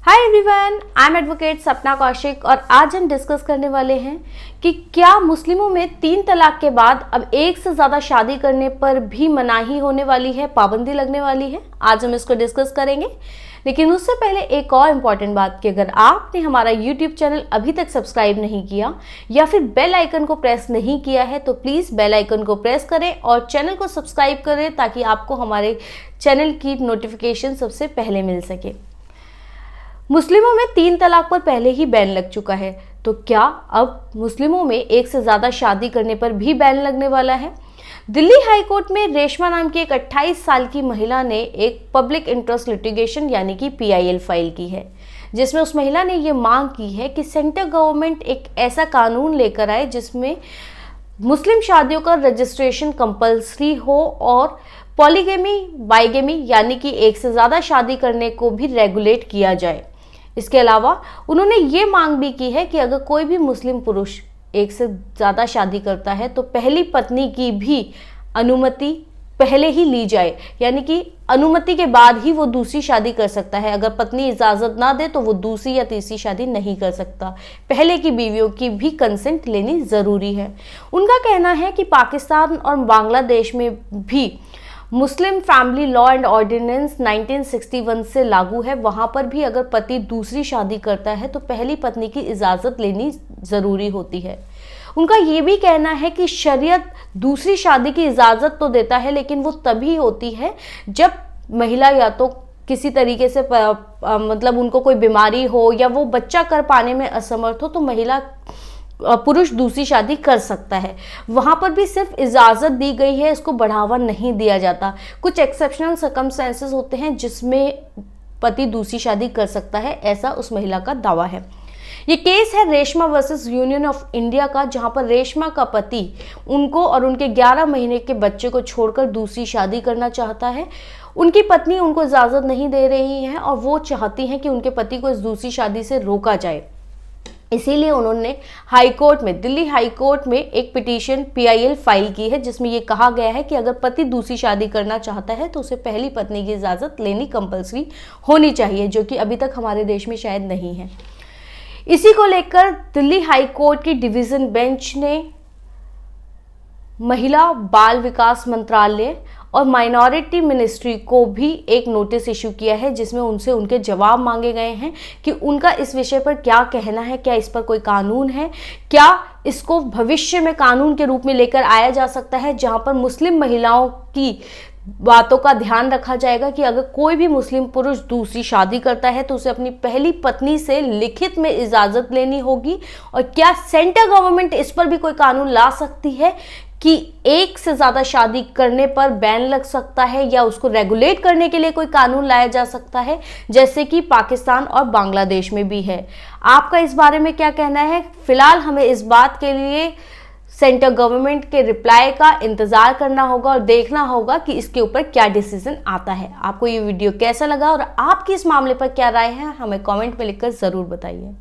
Hi everyone, I am advocate सपना कौशिक और आज हम डिस्कस करने वाले हैं कि क्या मुस्लिमों में 3 तलाक के बाद अब एक से ज़्यादा शादी करने पर भी मनाही होने वाली है, पाबंदी लगने वाली है। आज हम इसको डिस्कस करेंगे, लेकिन उससे पहले एक और इम्पॉर्टेंट बात कि अगर आपने हमारा यूट्यूब चैनल अभी तक सब्सक्राइब नहीं किया या फिर बेल आइकन को प्रेस नहीं किया है तो प्लीज़ बेल आइकन को प्रेस करें और चैनल को सब्सक्राइब करें ताकि आपको हमारे चैनल की नोटिफिकेशन सबसे पहले मिल सके। मुस्लिमों में 3 तलाक पर पहले ही बैन लग चुका है, तो क्या अब मुस्लिमों में एक से ज़्यादा शादी करने पर भी बैन लगने वाला है? दिल्ली हाई कोर्ट में रेशमा नाम की एक 28 साल की महिला ने एक पब्लिक इंटरेस्ट लिटिगेशन यानी कि PIL फाइल की है, जिसमें उस महिला ने ये मांग की है कि सेंट्रल गवर्नमेंट एक ऐसा कानून लेकर आए जिसमें मुस्लिम शादियों का रजिस्ट्रेशन कंपल्सरी हो और पॉलीगेमी, बाइगेमी यानी कि एक से ज़्यादा शादी करने को भी रेगुलेट किया जाए। इसके अलावा उन्होंने ये मांग भी की है कि अगर कोई भी मुस्लिम पुरुष एक से ज़्यादा शादी करता है तो पहली पत्नी की भी अनुमति पहले ही ली जाए, यानी कि अनुमति के बाद ही वो दूसरी शादी कर सकता है। अगर पत्नी इजाज़त ना दे तो वो दूसरी या तीसरी शादी नहीं कर सकता। पहले की बीवियों की भी कंसेंट लेनी ज़रूरी है। उनका कहना है कि पाकिस्तान और बांग्लादेश में भी Muslim family law and ordinance 1961 से लागू है। वहाँ पर भी अगर पति दूसरी शादी करता है तो पहली पत्नी की इजाज़त लेनी ज़रूरी होती है। उनका ये भी कहना है कि शरीयत दूसरी शादी की इजाज़त तो देता है, लेकिन वो तभी होती है जब महिला या तो किसी तरीके से मतलब उनको कोई बीमारी हो या वो बच्चा कर पाने में असमर्थ हो तो पुरुष दूसरी शादी कर सकता है। वहाँ पर भी सिर्फ इजाज़त दी गई है, इसको बढ़ावा नहीं दिया जाता। कुछ एक्सेप्शनल सर्कमस्टेंसेस होते हैं जिसमें पति दूसरी शादी कर सकता है, ऐसा उस महिला का दावा है। ये केस है Reshma versus union of India का, जहाँ पर रेशमा का पति उनको और उनके 11 महीने के बच्चे को छोड़कर दूसरी शादी करना चाहता है। उनकी पत्नी उनको इजाज़त नहीं दे रही है और वो चाहती हैं कि उनके पति को इस दूसरी शादी से रोका जाए। इसीलिए उन्होंने हाई कोर्ट में, दिल्ली हाई कोर्ट में एक पिटीशन PIL फाइल की है, जिसमें यह कहा गया है कि अगर पति दूसरी शादी करना चाहता है तो उसे पहली पत्नी की इजाज़त लेनी कंपल्सरी होनी चाहिए, जो कि अभी तक हमारे देश में शायद नहीं है। इसी को लेकर दिल्ली हाई कोर्ट की डिवीज़न बेंच ने महिला बाल विकास मंत्रालय और माइनॉरिटी मिनिस्ट्री को भी एक नोटिस इशू किया है, जिसमें उनसे उनके जवाब मांगे गए हैं कि उनका इस विषय पर क्या कहना है, क्या इस पर कोई कानून है, क्या इसको भविष्य में कानून के रूप में लेकर आया जा सकता है, जहां पर मुस्लिम महिलाओं की बातों का ध्यान रखा जाएगा कि अगर कोई भी मुस्लिम पुरुष दूसरी शादी करता है तो उसे अपनी पहली पत्नी से लिखित में इजाज़त लेनी होगी। और क्या सेंट्रल गवर्नमेंट इस पर भी कोई कानून ला सकती है कि एक से ज़्यादा शादी करने पर बैन लग सकता है या उसको रेगुलेट करने के लिए कोई कानून लाया जा सकता है, जैसे कि पाकिस्तान और बांग्लादेश में भी है। आपका इस बारे में क्या कहना है? फिलहाल हमें इस बात के लिए सेंट्रल गवर्नमेंट के रिप्लाई का इंतज़ार करना होगा और देखना होगा कि इसके ऊपर क्या डिसीजन आता है। आपको ये वीडियो कैसा लगा और आपकी इस मामले पर क्या राय है, हमें कमेंट में लिखकर ज़रूर बताइए।